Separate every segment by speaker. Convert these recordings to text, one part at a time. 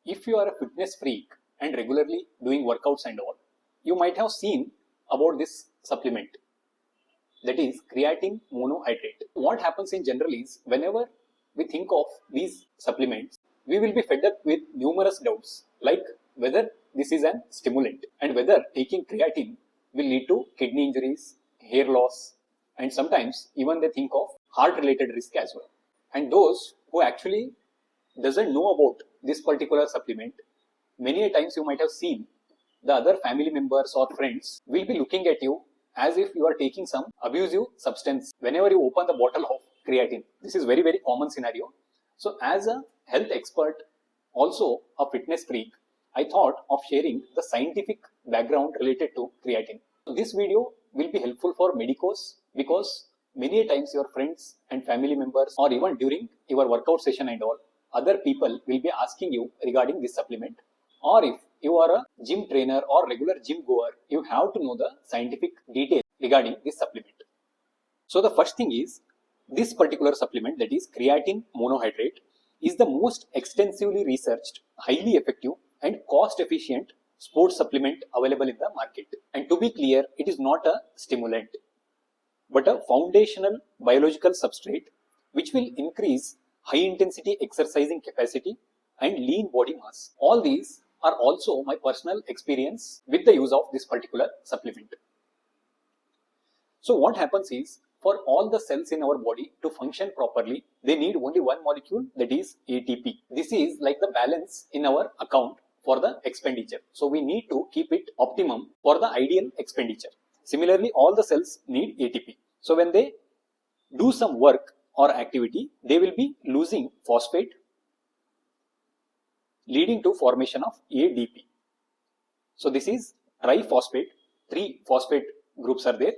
Speaker 1: If you are a fitness freak and regularly doing workouts and all, you might have seen about this supplement, that is creatine monohydrate. What happens in general is whenever we think of these supplements, we will be fed up with numerous doubts like whether this is an stimulant and whether taking creatine will lead to kidney injuries, hair loss, and sometimes even they think of heart related risk as well. And those who actually doesn't know about this particular supplement, many a times you might have seen the other family members or friends will be looking at you as if you are taking some abusive substance whenever you open the bottle of creatine. This is very common scenario. So as a health expert, also a fitness freak, I thought of sharing the scientific background related to creatine. So this video will be helpful for medicos because many a times your friends and family members or even during your workout session and all, other people will be asking you regarding this supplement. Or if you are a gym trainer or regular gym goer, you have to know the scientific details regarding this supplement. So the first thing is, this particular supplement, that is creatine monohydrate, is the most extensively researched, highly effective and cost efficient sports supplement available in the market. And to be clear, it is not a stimulant, but a foundational biological substrate which will increase high intensity exercising capacity and lean body mass. All these are also my personal experience with the use of this particular supplement. So what happens is, for all the cells in our body to function properly, they need only one molecule, that is ATP. This is like the balance in our account for the expenditure. So we need to keep it optimum for the ideal expenditure. Similarly, all the cells need ATP. So when they do some work or activity, they will be losing phosphate, leading to formation of ADP. So this is triphosphate, 3 phosphate groups are there.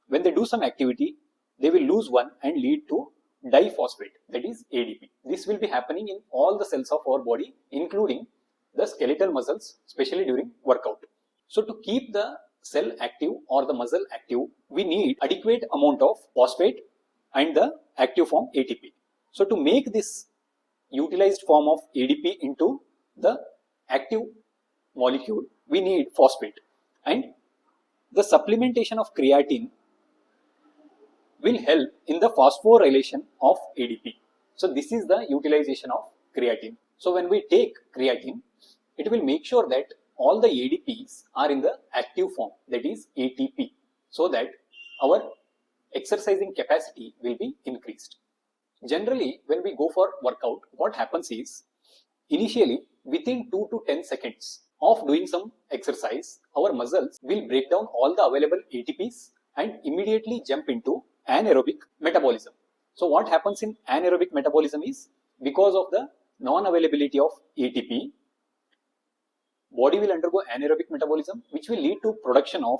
Speaker 1: When they do some activity, they will lose one and lead to diphosphate, that is ADP. This will be happening in all the cells of our body, including the skeletal muscles, especially during workout. So to keep the cell active or the muscle active, we need adequate amount of phosphate and the active form ATP. So to make this utilized form of ADP into the active molecule, we need phosphate, and the supplementation of creatine will help in the phosphorylation of ADP. So this is the utilization of creatine. So when we take creatine, it will make sure that all the ADPs are in the active form, that is ATP, so that our exercising capacity will be increased. Generally, when we go for workout, what happens is, initially within 2 to 10 seconds of doing some exercise, our muscles will break down all the available ATPs and immediately jump into anaerobic metabolism. So what happens in anaerobic metabolism is, because of the non-availability of ATP, body will undergo anaerobic metabolism, which will lead to production of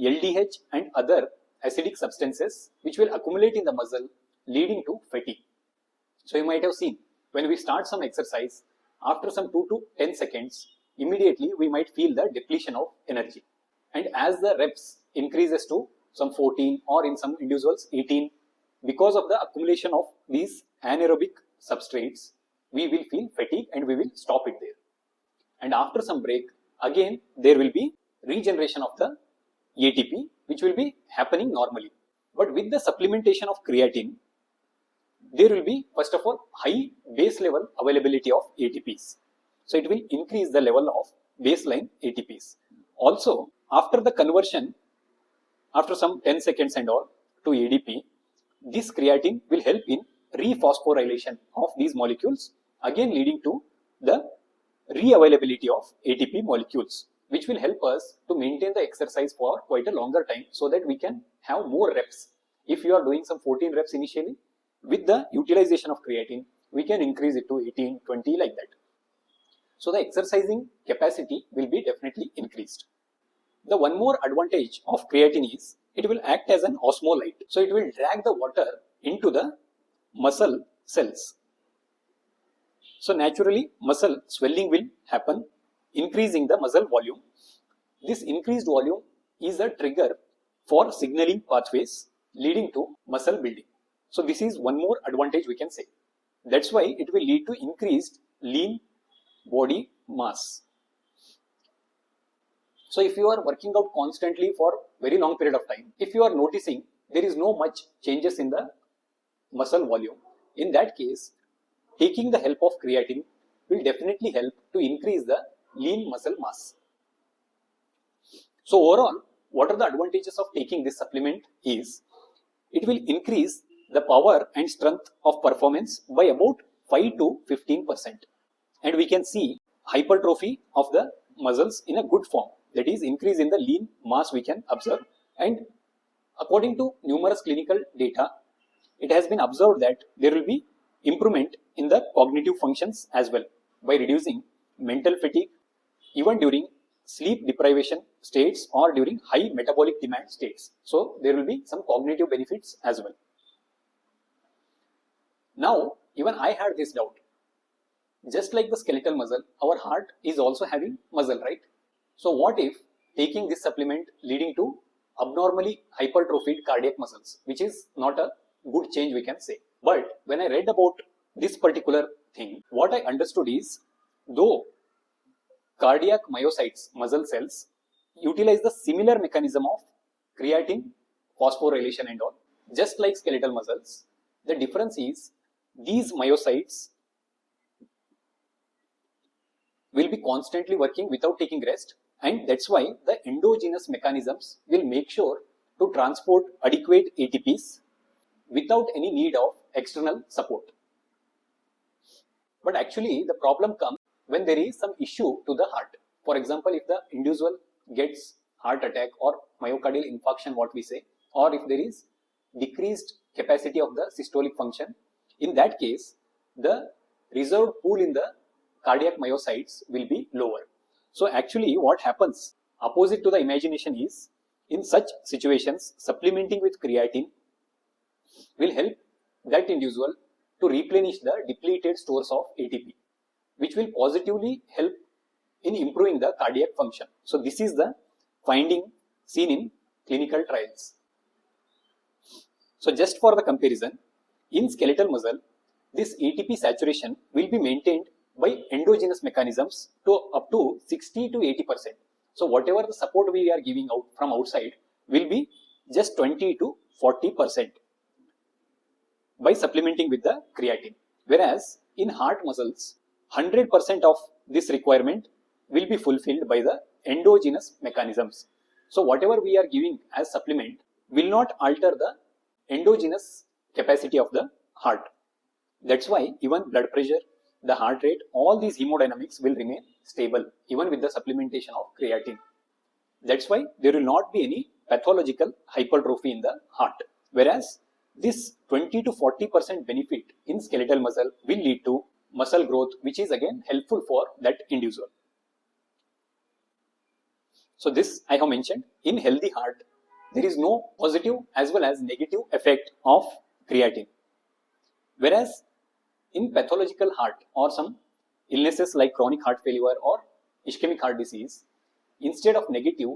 Speaker 1: LDH and other acidic substances which will accumulate in the muscle, leading to fatigue. So you might have seen, when we start some exercise, after some 2 to 10 seconds, immediately we might feel the depletion of energy. And as the reps increases to some 14 or in some individuals 18, because of the accumulation of these anaerobic substrates, we will feel fatigue and we will stop it there. And after some break, again there will be regeneration of the ATP, which will be happening normally. But with the supplementation of creatine, there will be, first of all, high base level availability of ATPs. So it will increase the level of baseline ATPs. Also, after the conversion, after some 10 seconds and all to ADP, this creatine will help in rephosphorylation of these molecules, again leading to the re-availability of ATP molecules, which will help us to maintain the exercise for quite a longer time so that we can have more reps. If you are doing some 14 reps initially, with the utilization of creatine, we can increase it to 18, 20 like that. So the exercising capacity will be definitely increased. The one more advantage of creatine is, it will act as an osmolyte. So it will drag the water into the muscle cells. So naturally muscle swelling will happen, increasing the muscle volume. This increased volume is a trigger for signaling pathways leading to muscle building. So this is one more advantage we can say. That's why it will lead to increased lean body mass. So if you are working out constantly for very long period of time, if you are noticing there is no much changes in the muscle volume, in that case, taking the help of creatine will definitely help to increase the lean muscle mass. So overall, what are the advantages of taking this supplement is, it will increase the power and strength of performance by about 5 to 15%. And we can see hypertrophy of the muscles in a good form. That is, increase in the lean mass we can observe. And according to numerous clinical data, it has been observed that there will be improvement in the cognitive functions as well by reducing mental fatigue even during sleep deprivation states or during high metabolic demand states. So there will be some cognitive benefits as well. Now, even I had this doubt. Just like the skeletal muscle, our heart is also having muscle, right? So what if taking this supplement leading to abnormally hypertrophied cardiac muscles, which is not a good change we can say. But when I read about this particular thing, what I understood is, though cardiac myocytes, muscle cells, utilize the similar mechanism of creatine phosphorylation and all, just like skeletal muscles, the difference is these myocytes will be constantly working without taking rest, and that's why the endogenous mechanisms will make sure to transport adequate ATPs without any need of external support. But actually the problem comes when there is some issue to the heart. For example, if the individual gets heart attack or myocardial infarction, what we say, or if there is decreased capacity of the systolic function, in that case the reserved pool in the cardiac myocytes will be lower. So actually what happens, opposite to the imagination, is in such situations supplementing with creatine will help that individual to replenish the depleted stores of ATP, which will positively help in improving the cardiac function. So this is the finding seen in clinical trials. So just for the comparison, in skeletal muscle, this ATP saturation will be maintained by endogenous mechanisms to up to 60 to 80%. So whatever the support we are giving out from outside will be just 20 to 40% by supplementing with the creatine. Whereas in heart muscles, 100% of this requirement will be fulfilled by the endogenous mechanisms. So whatever we are giving as supplement will not alter the endogenous capacity of the heart. That's why even blood pressure, the heart rate, all these hemodynamics will remain stable even with the supplementation of creatine. That's why there will not be any pathological hypertrophy in the heart. Whereas this 20 to 40% benefit in skeletal muscle will lead to muscle growth, which is again helpful for that individual. So this I have mentioned, in healthy heart there is no positive as well as negative effect of creatine. Whereas in pathological heart or some illnesses like chronic heart failure or ischemic heart disease, instead of negative,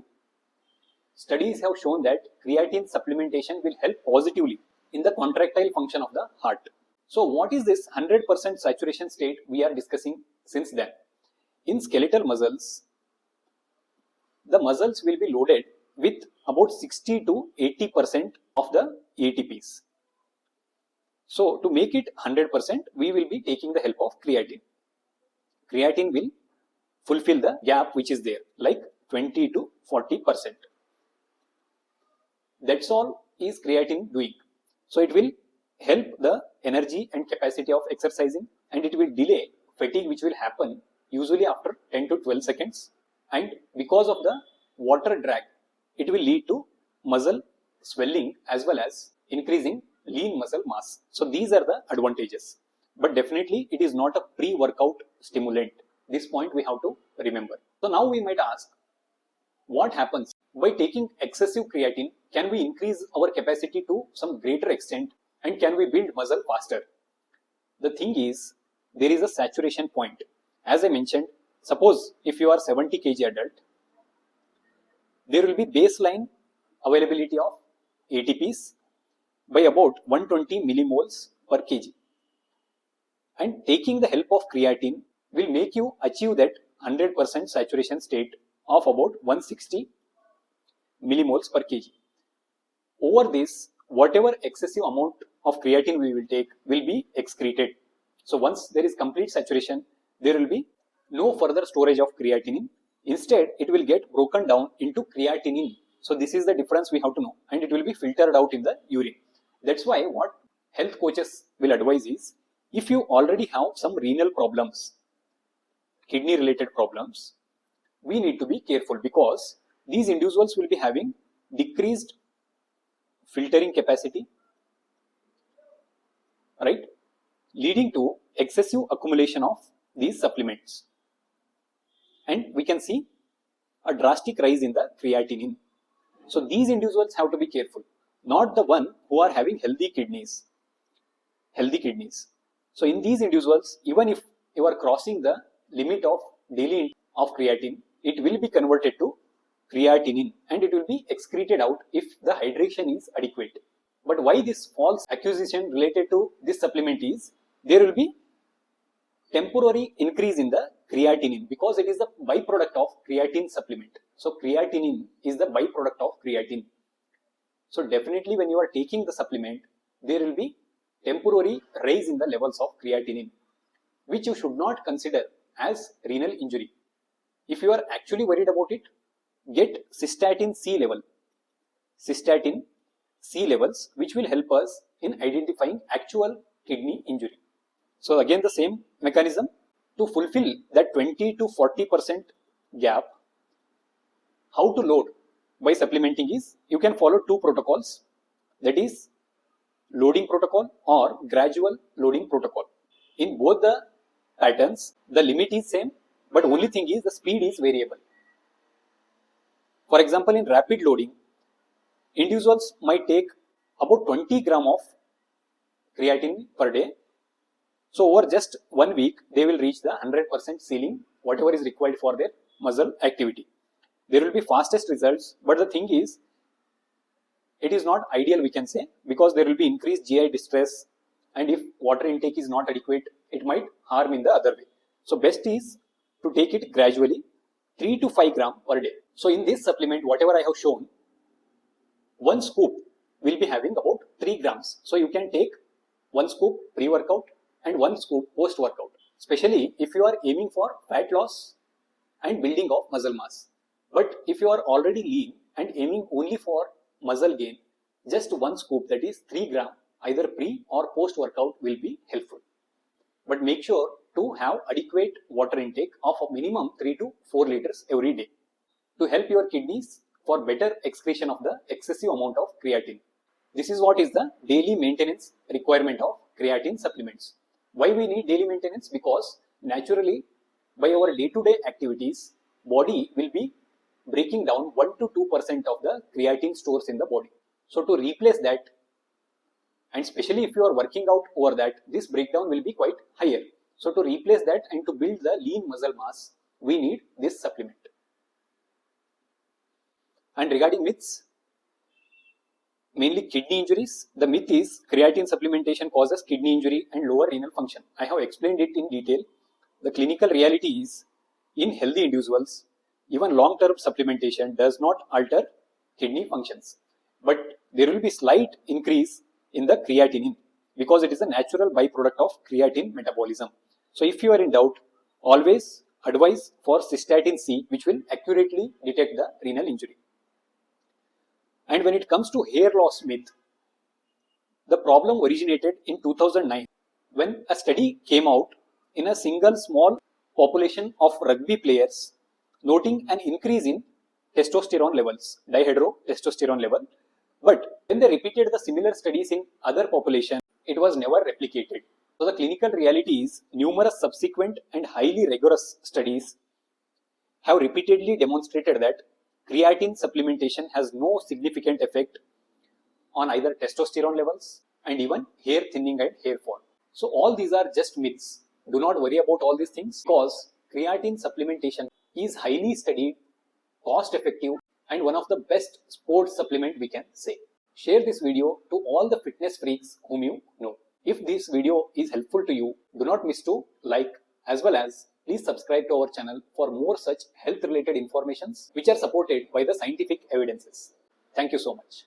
Speaker 1: studies have shown that creatine supplementation will help positively in the contractile function of the heart. So what is this 100% saturation state we are discussing since then? In skeletal muscles, the muscles will be loaded with about 60 to 80% of the ATPs. So to make it 100%, we will be taking the help of creatine. Creatine will fulfill the gap which is there, like 20 to 40%. That's all is creatine doing. So it will help the energy and capacity of exercising, and it will delay fatigue which will happen usually after 10 to 12 seconds. And because of the water drag, it will lead to muscle swelling as well as increasing lean muscle mass. So these are the advantages. But definitely it is not a pre-workout stimulant. This point we have to remember. So now we might ask, what happens by taking excessive creatine? Can we increase our capacity to some greater extent, and can we build muscle faster? The thing is, there is a saturation point. As I mentioned, suppose if you are 70 kg adult, there will be baseline availability of ATPs by about 120 millimoles per kg. And taking the help of creatine will make you achieve that 100% saturation state of about 160 millimoles per kg. Over this, whatever excessive amount of creatine we will take will be excreted. So once there is complete saturation, there will be no further storage of creatinine. Instead, it will get broken down into creatinine. So this is the difference we have to know, and it will be filtered out in the urine. That's why what health coaches will advise is, if you already have some renal problems, kidney related problems, we need to be careful, because these individuals will be having decreased filtering capacity, right, leading to excessive accumulation of these supplements, and we can see a drastic rise in the creatinine. So these individuals have to be careful, not the one who are having healthy kidneys. So in these individuals, even if you are crossing the limit of daily intake of creatine, it will be converted to creatinine and it will be excreted out if the hydration is adequate. But why this false accusation related to this supplement is, there will be temporary increase in the creatinine because it is the byproduct of creatine supplement. So creatinine is the byproduct of creatine. So definitely when you are taking the supplement, there will be temporary rise in the levels of creatinine, which you should not consider as renal injury. If you are actually worried about it, get cystatin C level. Cystatin C levels, which will help us in identifying actual kidney injury. So again the same mechanism, to fulfill that 20 to 40% gap, how to load by supplementing is, you can follow two protocols, that is loading protocol or gradual loading protocol. In both the patterns, the limit is same, but only thing is the speed is variable. For example, in rapid loading, individuals might take about 20 gram of creatine per day. So over just 1 week, they will reach the 100% ceiling, whatever is required for their muscle activity. There will be fastest results, but the thing is, it is not ideal, we can say, because there will be increased GI distress, and if water intake is not adequate, it might harm in the other way. So best is to take it gradually, 3 to 5 gram per day. So in this supplement, whatever I have shown, one scoop will be having about 3 grams. So you can take one scoop pre-workout and one scoop post-workout, especially if you are aiming for fat loss and building of muscle mass. But if you are already lean and aiming only for muscle gain, just one scoop, that is 3 gram, either pre or post-workout, will be helpful. But make sure to have adequate water intake of a minimum 3 to 4 liters every day to help your kidneys for better excretion of the excessive amount of creatine. This is what is the daily maintenance requirement of creatine supplements. Why we need daily maintenance? Because naturally, by our day-to-day activities, body will be breaking down 1 to 2% of the creatine stores in the body. So to replace that, and especially if you are working out over that, this breakdown will be quite higher. So to replace that and to build the lean muscle mass, we need this supplement. And regarding myths, mainly kidney injuries, the myth is creatine supplementation causes kidney injury and lower renal function. I have explained it in detail. The clinical reality is, in healthy individuals, even long-term supplementation does not alter kidney functions, but there will be slight increase in the creatinine because it is a natural byproduct of creatine metabolism. So if you are in doubt, always advise for cystatin C, which will accurately detect the renal injury. And when it comes to hair loss myth, the problem originated in 2009 when a study came out in a single small population of rugby players, noting an increase in testosterone levels, dihydrotestosterone level. But when they repeated the similar studies in other populations, it was never replicated. So the clinical reality is, numerous subsequent and highly rigorous studies have repeatedly demonstrated that creatine supplementation has no significant effect on either testosterone levels and even hair thinning and hair fall. So all these are just myths. Do not worry about all these things, because creatine supplementation is highly studied, cost effective, and one of the best sports supplement we can say. Share this video to all the fitness freaks whom you know. If this video is helpful to you, do not miss to like as well as Please subscribe to our channel for more such health related informations which are supported by the scientific evidences. Thank you so much.